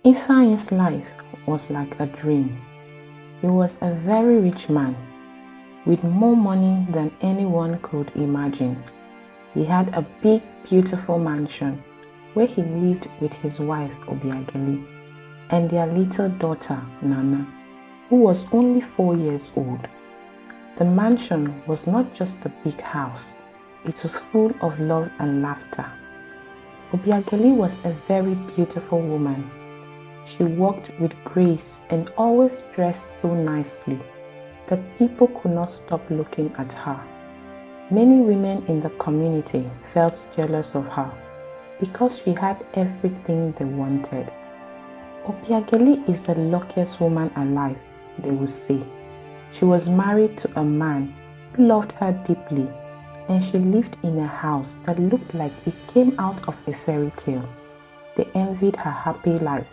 Ifeanyi's life was like a dream. He was a very rich man with more money than anyone could imagine. He had a big, beautiful mansion where he lived with his wife Obiageli and their little daughter Nana, who was only 4 years old. The mansion was not just a big house, it was full of love and laughter. Obiageli was a very beautiful woman. She walked with grace and always dressed so nicely that people could not stop looking at her. Many women in the community felt jealous of her because she had everything they wanted. Obiageli is the luckiest woman alive, they would say. She was married to a man who loved her deeply, and she lived in a house that looked like it came out of a fairy tale. They envied her happy life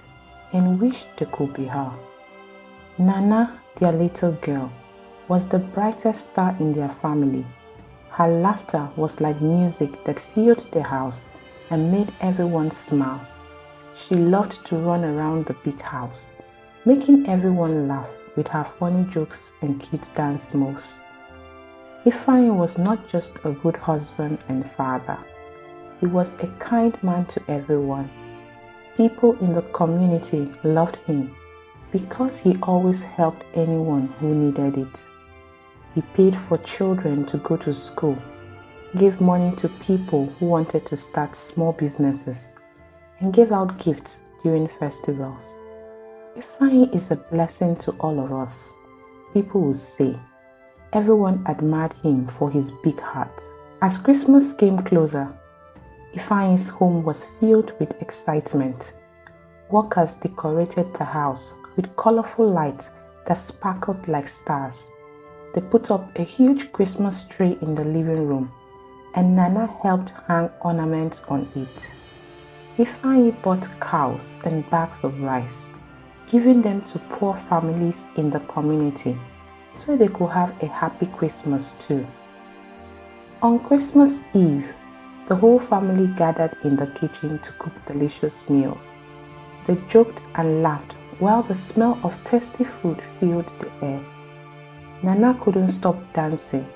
and wished they could be her. Nana, their little girl, was the brightest star in their family. Her laughter was like music that filled the house and made everyone smile. She loved to run around the big house, making everyone laugh with her funny jokes and cute dance moves. Ifeanyi was not just a good husband and father. He was a kind man to everyone. People in the community loved him because he always helped anyone who needed it. He paid for children to go to school, gave money to people who wanted to start small businesses, and gave out gifts during festivals. Ifeanyi is a blessing to all of us. People will say. Everyone admired him for his big heart. As Christmas came closer, Ifeanyi's home was filled with excitement. Workers decorated the house with colorful lights that sparkled like stars. They put up a huge Christmas tree in the living room, and Nana helped hang ornaments on it. Ifeanyi bought cows and bags of rice, giving them to poor families in the community so they could have a happy Christmas too. On Christmas Eve, the whole family gathered in the kitchen to cook delicious meals. They joked and laughed while the smell of tasty food filled the air. Nana couldn't stop dancing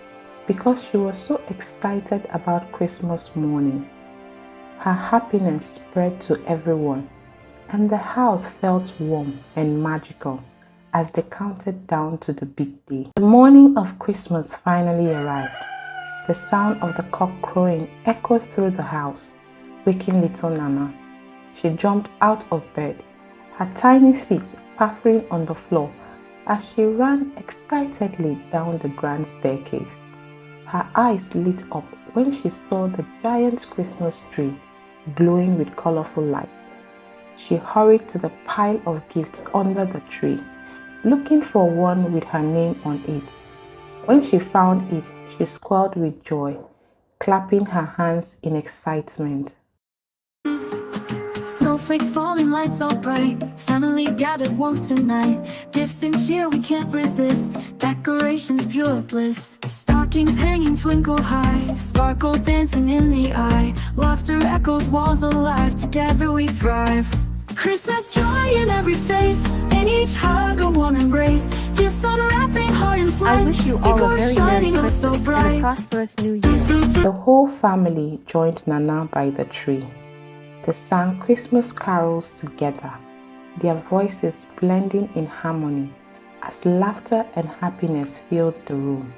because she was so excited about Christmas morning. Her happiness spread to everyone, and the house felt warm and magical as they counted down to the big day. The morning of Christmas finally arrived. The sound of the cock crowing echoed through the house, waking little Nana. She jumped out of bed, her tiny feet pattering on the floor as she ran excitedly down the grand staircase. Her eyes lit up when she saw the giant Christmas tree glowing with colorful lights. She hurried to the pile of gifts under the tree, looking for one with her name on it. When she found it, she squealed with joy, clapping her hands in excitement. Snowflakes falling, lights all bright. Family gathered warmth tonight. Gifts and cheer we can't resist. Decorations pure bliss. Stockings hanging twinkle high. Sparkle dancing in the eye. Laughter echoes walls alive. Together we thrive. Christmas joy in every face. In each hug a warm embrace. Gifts unwrapping heart and flight. I wish you all a very Merry Christmas and a prosperous New Year. The whole family joined Nana by the tree. They sang Christmas carols together, their voices blending in harmony as laughter and happiness filled the room.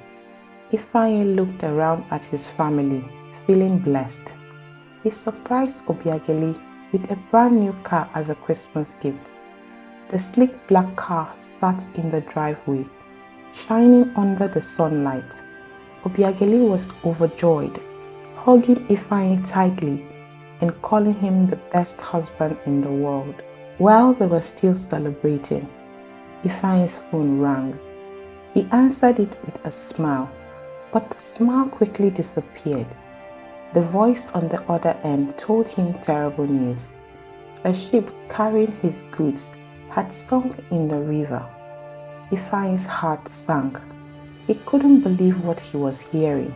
Ifeanyi looked around at his family, feeling blessed. He surprised Obiageli with a brand new car as a Christmas gift. The sleek black car sat in the driveway, shining under the sunlight. Obiageli was overjoyed, hugging Ifeanyi tightly and calling him the best husband in the world. While they were still celebrating, Ifeanyi's phone rang. He answered it with a smile, but the smile quickly disappeared. The voice on the other end told him terrible news. A ship carrying his goods had sunk in the river. Ifeanyi's heart sank. He couldn't believe what he was hearing.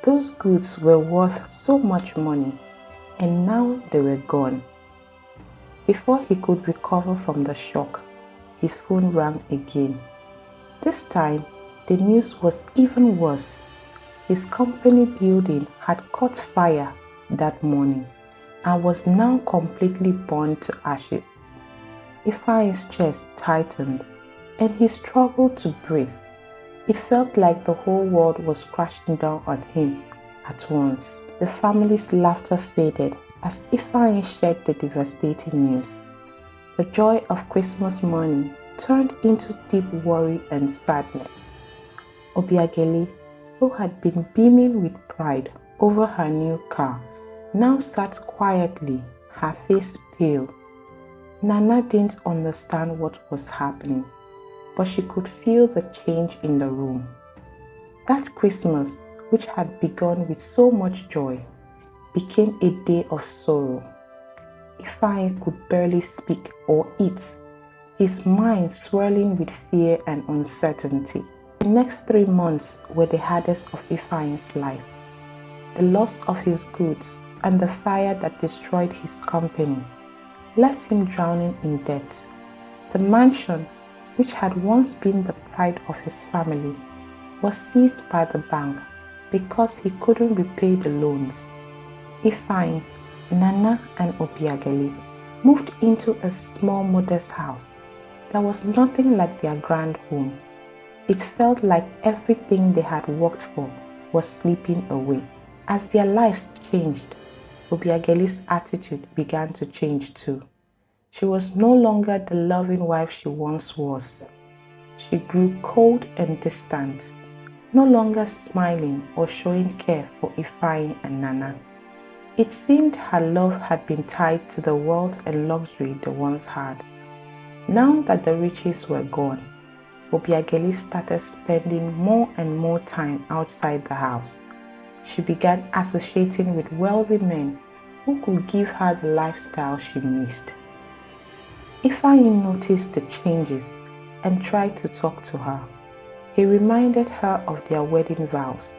Those goods were worth so much money, and now they were gone. Before he could recover from the shock, his phone rang again. This time, the news was even worse. His company building had caught fire that morning and was now completely burned to ashes. Ifeanyi's chest tightened and he struggled to breathe. It felt like the whole world was crashing down on him at once. The family's laughter faded as Ifeanyi shared the devastating news. The joy of Christmas morning turned into deep worry and sadness. Obiageli, who had been beaming with pride over her new car, now sat quietly, her face pale. Nana didn't understand what was happening, but she could feel the change in the room. That Christmas, which had begun with so much joy, became a day of sorrow. Ifeanyi could barely speak or eat, his mind swirling with fear and uncertainty. The next 3 months were the hardest of Ifeanyi's life. The loss of his goods and the fire that destroyed his company left him drowning in debt. The mansion, which had once been the pride of his family, was seized by the bank because he couldn't repay the loans. Ifeanyi, Nana and Obiageli moved into a small modest house that was nothing like their grand home. It felt like everything they had worked for was slipping away. As their lives changed, Obiageli's attitude began to change too. She was no longer the loving wife she once was. She grew cold and distant, no longer smiling or showing care for Ifeanyi and Nana. It seemed her love had been tied to the wealth and luxury they once had. Now that the riches were gone, Obiageli started spending more and more time outside the house. She began associating with wealthy men who could give her the lifestyle she missed. Ifeanyi noticed the changes and tried to talk to her. He reminded her of their wedding vows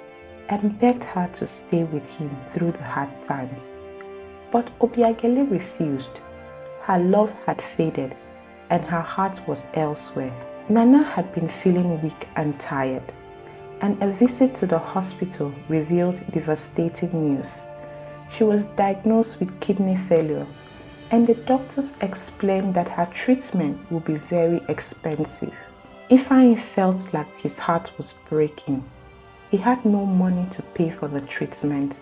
and begged her to stay with him through the hard times. But Obiageli refused. Her love had faded and her heart was elsewhere. Nana had been feeling weak and tired, and a visit to the hospital revealed devastating news. She was diagnosed with kidney failure, and the doctors explained that her treatment would be very expensive. Ifeanyi felt like his heart was breaking. He had no money to pay for the treatment,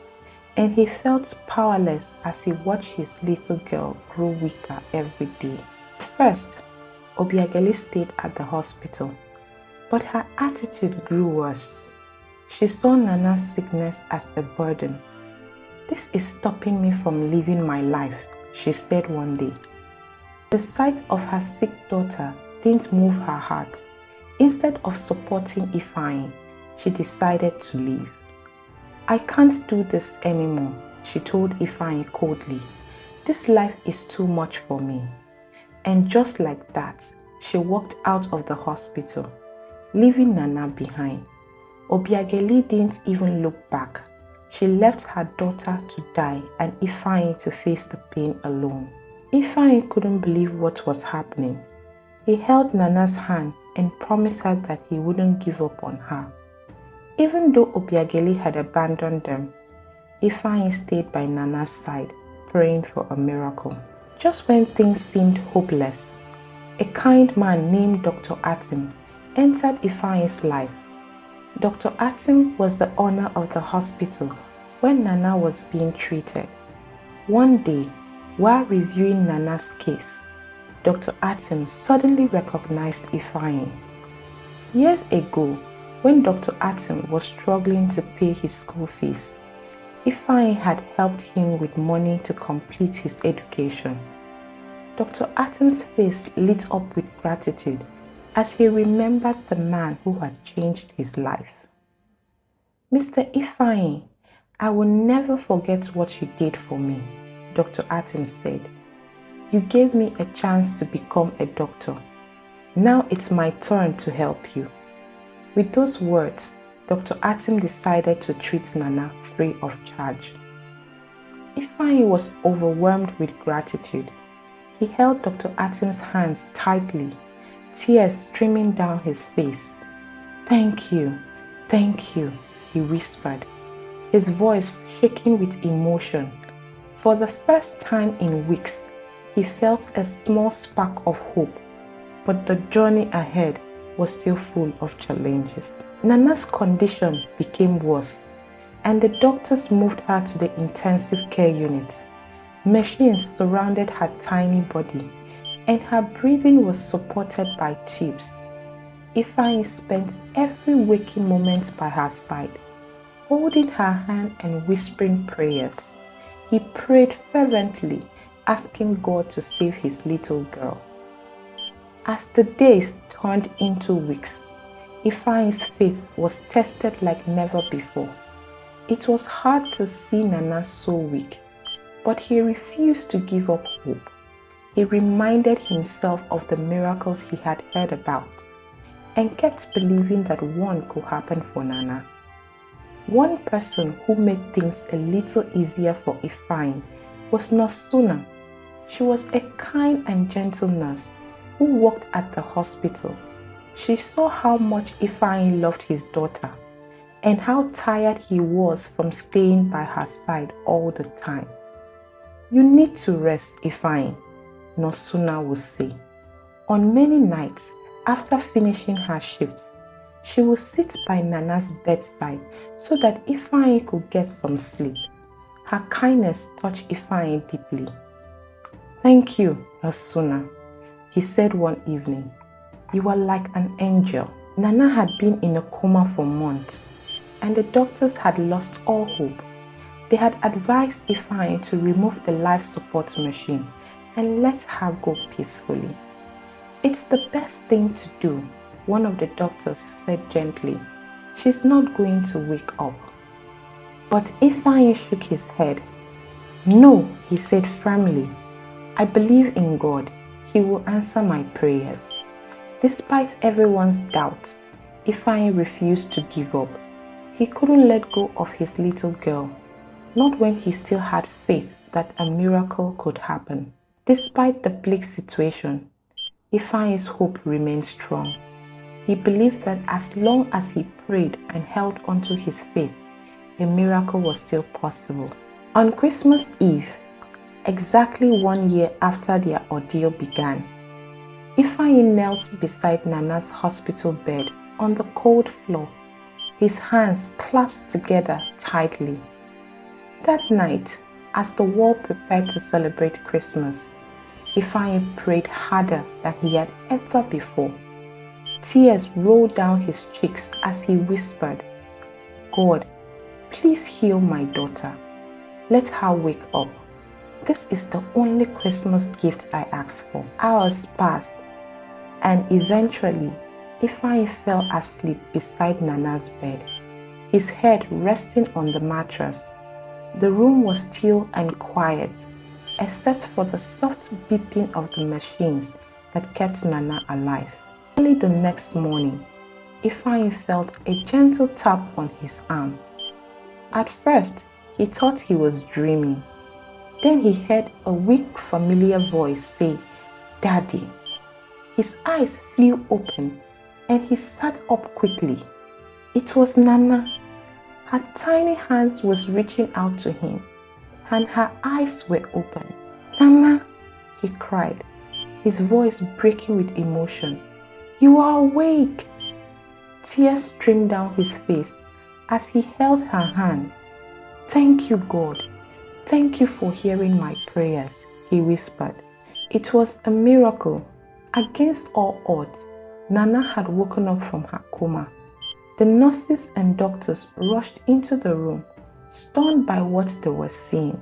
and he felt powerless as he watched his little girl grow weaker every day. First, Obiageli stayed at the hospital, but her attitude grew worse. She saw Nana's sickness as a burden. "This is stopping me from living my life," she said one day. The sight of her sick daughter didn't move her heart. Instead of supporting Ifeanyi, she decided to leave. "I can't do this anymore," she told Ifeanyi coldly. "This life is too much for me." And just like that, she walked out of the hospital, leaving Nana behind. Obiageli didn't even look back. She left her daughter to die and Ifeanyi to face the pain alone. Ifeanyi couldn't believe what was happening. He held Nana's hand and promised her that he wouldn't give up on her. Even though Obiageli had abandoned them, Ifeanyi stayed by Nana's side, praying for a miracle. Just when things seemed hopeless, a kind man named Dr. Atim entered Ifeanyi's life. Dr. Atim was the owner of the hospital when Nana was being treated. One day, while reviewing Nana's case, Dr. Atim suddenly recognized Ifeanyi. Years ago, when Dr. Atim was struggling to pay his school fees, Ifeanyi had helped him with money to complete his education. Dr. Atim's face lit up with gratitude as he remembered the man who had changed his life. "Mr. Ifeanyi, I will never forget what you did for me," Dr. Atim said. "You gave me a chance to become a doctor. Now it's my turn to help you." With those words, Dr. Atim decided to treat Nana free of charge. Ifeanyi was overwhelmed with gratitude. He held Dr. Atim's hands tightly, tears streaming down his face. Thank you, he whispered, his voice shaking with emotion. For the first time in weeks, he felt a small spark of hope, but the journey ahead was still full of challenges. Nana's condition became worse, and the doctors moved her to the intensive care unit. Machines surrounded her tiny body, and her breathing was supported by tubes. Ifeanyi spent every waking moment by her side, holding her hand and whispering prayers. He prayed fervently, asking God to save his little girl. As the days turned into weeks, Ifeanyi's faith was tested like never before. It was hard to see Nana so weak, but he refused to give up hope. He reminded himself of the miracles he had heard about and kept believing that one could happen for Nana. One person who made things a little easier for Ifeanyi was Nurse Suna. She was a kind and gentle nurse who worked at the hospital. She saw how much Ifeanyi loved his daughter and how tired he was from staying by her side all the time. You need to rest, Ifeanyi, Nurse Suna would say. On many nights, after finishing her shift, she would sit by Nana's bedside so that Ifeanyi could get some sleep. Her kindness touched Ifeanyi deeply. Thank you, Nurse Suna, he said one evening. You are like an angel. Nana had been in a coma for months, and the doctors had lost all hope. They had advised Ifeanyi to remove the life support machine and let her go peacefully. It's the best thing to do, one of the doctors said gently. She's not going to wake up. But Ifeanyi shook his head. No, he said firmly. I believe in God. He will answer my prayers. Despite everyone's doubts, Ifeanyi refused to give up. He couldn't let go of his little girl, not when he still had faith that a miracle could happen. Despite the bleak situation, Ifeanyi's hope remained strong. He believed that as long as he prayed and held onto his faith, a miracle was still possible. On Christmas Eve, exactly 1 year after their ordeal began, Ifeanyi knelt beside Nana's hospital bed on the cold floor, his hands clasped together tightly. That night, as the world prepared to celebrate Christmas, Ifeanyi prayed harder than he had ever before. Tears rolled down his cheeks as he whispered, God, please heal my daughter. Let her wake up. This is the only Christmas gift I asked for. Hours passed, and eventually, Ifeanyi fell asleep beside Nana's bed, his head resting on the mattress. The room was still and quiet, except for the soft beeping of the machines that kept Nana alive. Only the next morning, Ifeanyi felt a gentle tap on his arm. At first, he thought he was dreaming. Then he heard a weak, familiar voice say, Daddy. His eyes flew open and he sat up quickly. It was Nana. Her tiny hands was reaching out to him and her eyes were open. Nana, he cried, his voice breaking with emotion. You are awake. Tears streamed down his face as he held her hand. Thank you, God. Thank you for hearing my prayers, he whispered. It was a miracle. Against all odds, Nana had woken up from her coma. The nurses and doctors rushed into the room, stunned by what they were seeing.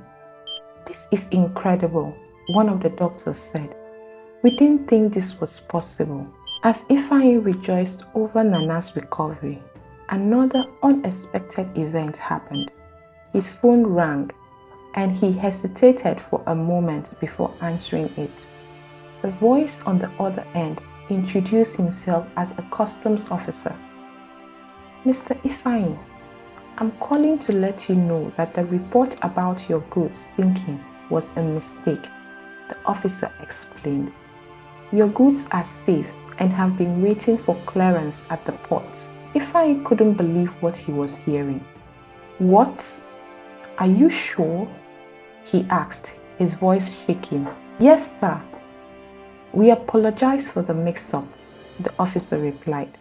This is incredible, one of the doctors said. We didn't think this was possible. As Ifeanyi rejoiced over Nana's recovery, another unexpected event happened. His phone rang, and he hesitated for a moment before answering it. The voice on the other end introduced himself as a customs officer. Mr. Ifeanyi, I'm calling to let you know that the report about your goods sinking was a mistake. the officer explained. Your goods are safe and have been waiting for clearance at the port. Ifeanyi couldn't believe what he was hearing. What? Are you sure? He asked, his voice shaking. Yes, sir. We apologize for the mix-up, the officer replied.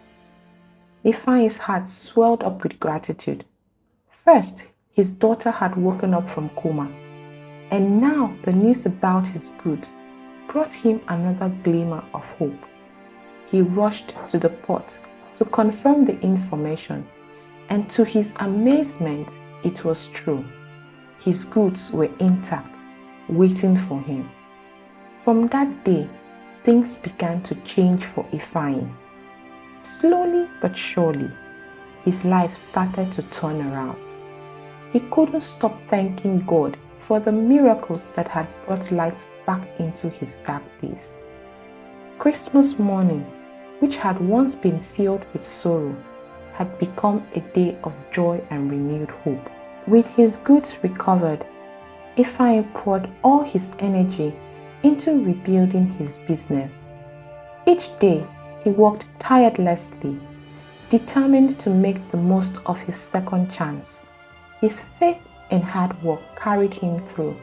Ifeanyi's heart swelled up with gratitude. First, his daughter had woken up from coma, and now the news about his goods brought him another glimmer of hope. He rushed to the port to confirm the information, and to his amazement, it was true. His goods were intact, waiting for him. From that day, things began to change for Ifeanyi. Slowly but surely, his life started to turn around. He couldn't stop thanking God for the miracles that had brought light back into his dark days. Christmas morning, which had once been filled with sorrow, had become a day of joy and renewed hope. With his goods recovered, Ifeanyi poured all his energy into rebuilding his business. Each day, he worked tirelessly, determined to make the most of his second chance. His faith and hard work carried him through,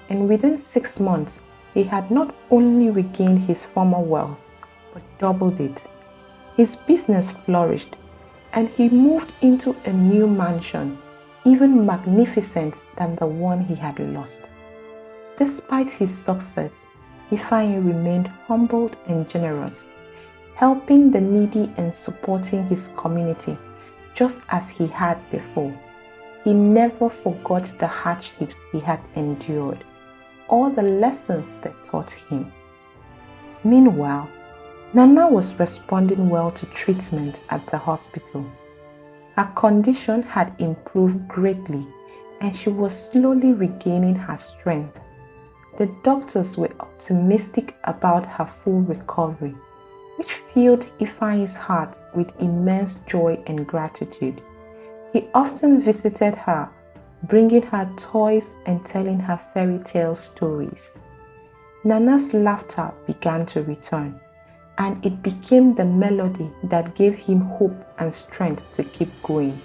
and within 6 months, he had not only regained his former wealth, but doubled it. His business flourished, and he moved into a new mansion, even magnificent than the one he had lost. Despite his success, Ifeanyi remained humbled and generous, helping the needy and supporting his community just as he had before. He never forgot the hardships he had endured or the lessons they taught him. Meanwhile, Nana was responding well to treatment at the hospital. Her condition had improved greatly and she was slowly regaining her strength. The doctors were optimistic about her full recovery, which filled Ifeanyi's heart with immense joy and gratitude. He often visited her, bringing her toys and telling her fairy tale stories. Nana's laughter began to return, and it became the melody that gave him hope and strength to keep going.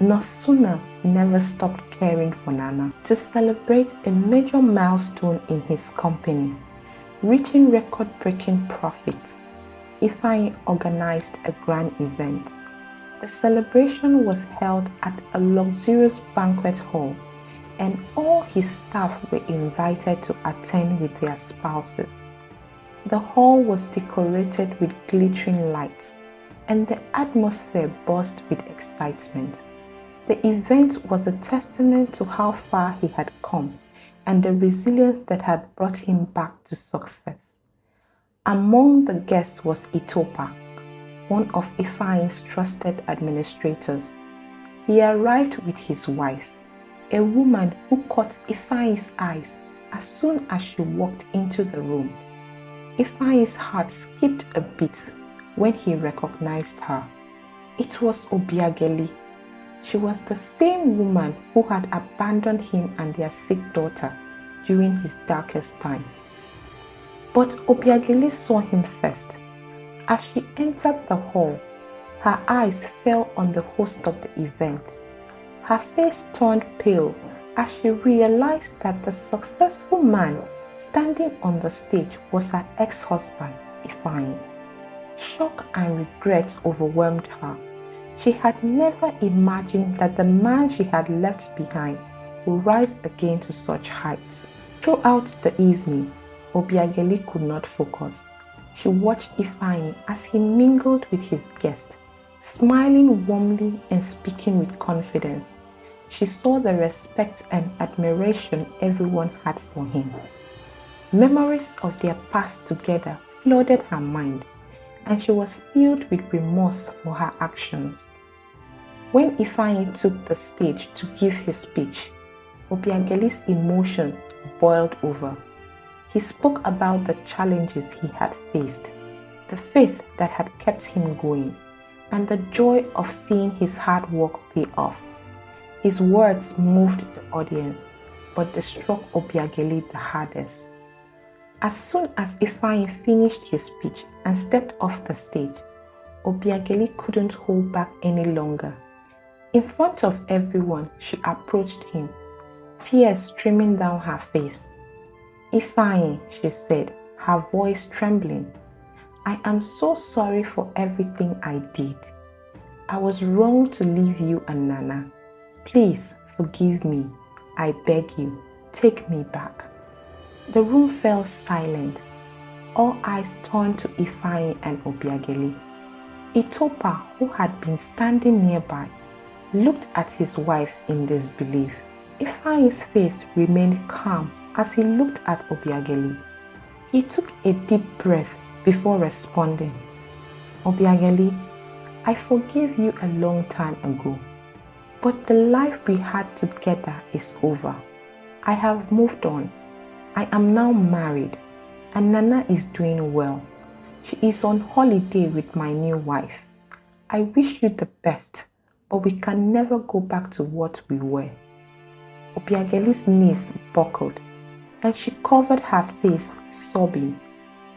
Nosuna never stopped caring for Nana. To celebrate a major milestone in his company, reaching record-breaking profits, Ifeanyi organized a grand event. The celebration was held at a luxurious banquet hall, and all his staff were invited to attend with their spouses. The hall was decorated with glittering lights, and the atmosphere buzzed with excitement. The event was a testament to how far he had come and the resilience that had brought him back to success. Among the guests was Itopa, one of Ifeanyi's trusted administrators. He arrived with his wife, a woman who caught Ifeanyi's eyes as soon as she walked into the room. Ifeanyi's heart skipped a beat when he recognized her. It was Obiageli. She was the same woman who had abandoned him and their sick daughter during his darkest time. But Obiageli saw him first. As she entered the hall, her eyes fell on the host of the event. Her face turned pale as she realized that the successful man standing on the stage was her ex-husband, Ifeanyi. Shock and regret overwhelmed her. She had never imagined that the man she had left behind would rise again to such heights. Throughout the evening, Obiageli could not focus. She watched Ifeanyi as he mingled with his guests, smiling warmly and speaking with confidence. She saw the respect and admiration everyone had for him. Memories of their past together flooded her mind, and she was filled with remorse for her actions. When Ifeanyi took the stage to give his speech, Obiageli's emotion boiled over. He spoke about the challenges he had faced, the faith that had kept him going, and the joy of seeing his hard work pay off. His words moved the audience, but they struck Obiageli the hardest. As soon as Ifeanyi finished his speech and stepped off the stage, Obiageli couldn't hold back any longer. In front of everyone, she approached him, tears streaming down her face. "Ifeanyi," she said, her voice trembling, "I am so sorry for everything I did. I was wrong to leave you and Nana. Please forgive me. I beg you, take me back." The room fell silent. All eyes turned to Ifeanyi and Obiageli. Itopa, who had been standing nearby, looked at his wife in disbelief. Ifeanyi's face remained calm as he looked at Obiageli. He took a deep breath before responding. "Obiageli, I forgave you a long time ago, but the life we had together is over. I have moved on. I am now married, and Nana is doing well. She is on holiday with my new wife. I wish you the best, but we can never go back to what we were." Obiageli's knees buckled, and she covered her face, sobbing.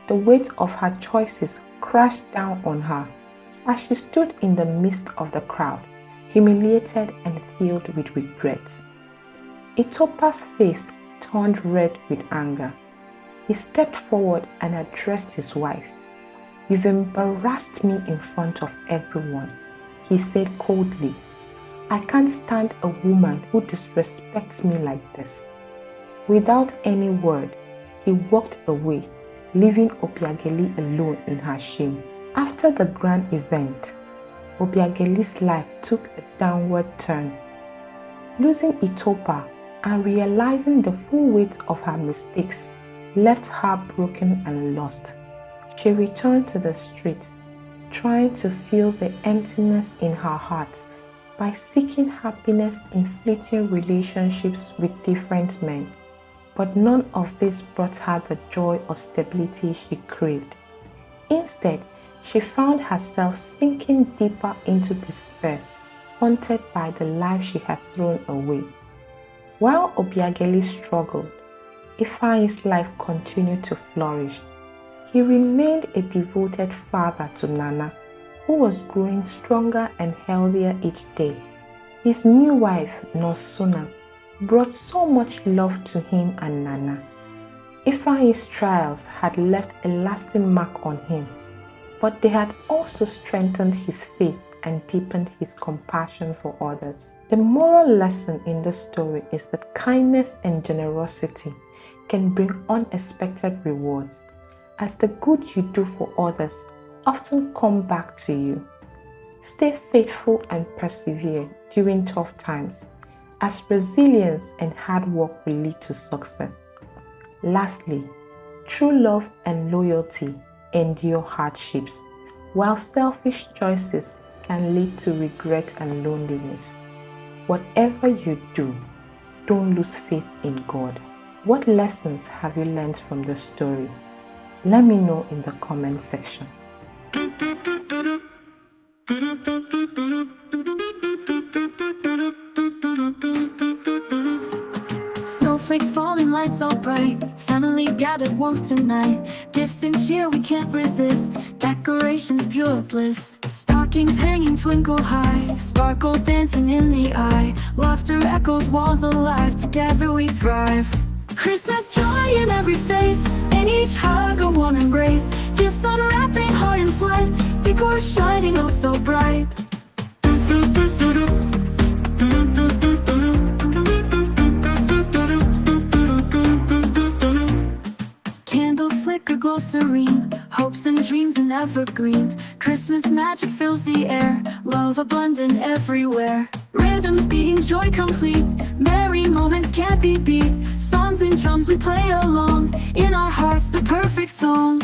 The weight of her choices crashed down on her as she stood in the midst of the crowd, humiliated and filled with regrets. Itopa's face turned red with anger. He stepped forward and addressed his wife. "You've embarrassed me in front of everyone," he said coldly. "I can't stand a woman who disrespects me like this." Without any word, he walked away, leaving Obiageli alone in her shame. After the grand event, Obiageli's life took a downward turn. Losing Itopa and realizing the full weight of her mistakes left her broken and lost. She returned to the street, trying to fill the emptiness in her heart by seeking happiness in fleeting relationships with different men. But none of this brought her the joy or stability she craved. Instead, she found herself sinking deeper into despair, haunted by the life she had thrown away. While Obiageli struggled, Ifeanyi's life continued to flourish. He remained a devoted father to Nana, who was growing stronger and healthier each day. His new wife, Nosuna, brought so much love to him and Nana. Ifeanyi's trials had left a lasting mark on him, but they had also strengthened his faith and deepened his compassion for others. The moral lesson in this story is that kindness and generosity can bring unexpected rewards, as the good you do for others often come back to you. Stay faithful and persevere during tough times, as resilience and hard work will lead to success. Lastly, true love and loyalty endure hardships, while selfish choices can lead to regret and loneliness. Whatever you do, don't lose faith in God. What lessons have you learned from this story? Let me know in the comment section. Snowflakes falling, lights all bright. Family gathered warmth tonight. Gifts and cheer we can't resist. Decorations pure bliss. Stockings hanging twinkle high. Sparkle dancing in the eye. Laughter echoes walls alive. Together we thrive. Christmas joy in every face. In each hug a warm embrace. Gifts unwrapping heart in flight. Decor shining oh so bright. Candles flicker, glow serene. Hopes and dreams an evergreen. Christmas magic fills the air. Love abundant everywhere. Rhythms beating, joy complete. Merry moments can't be beat. Songs and drums we play along. In our hearts the perfect song.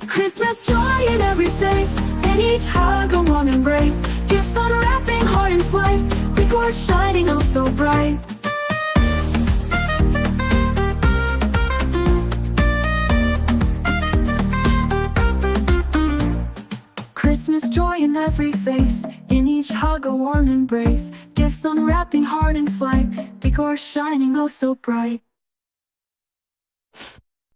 Christmas joy in every face. In each hug a warm embrace. Gifts unwrapping heart in flight. Decor shining oh so bright. Christmas joy in every face. In each hug, a warm embrace. Gifts unwrapping, heart in flight. Decor shining oh so bright.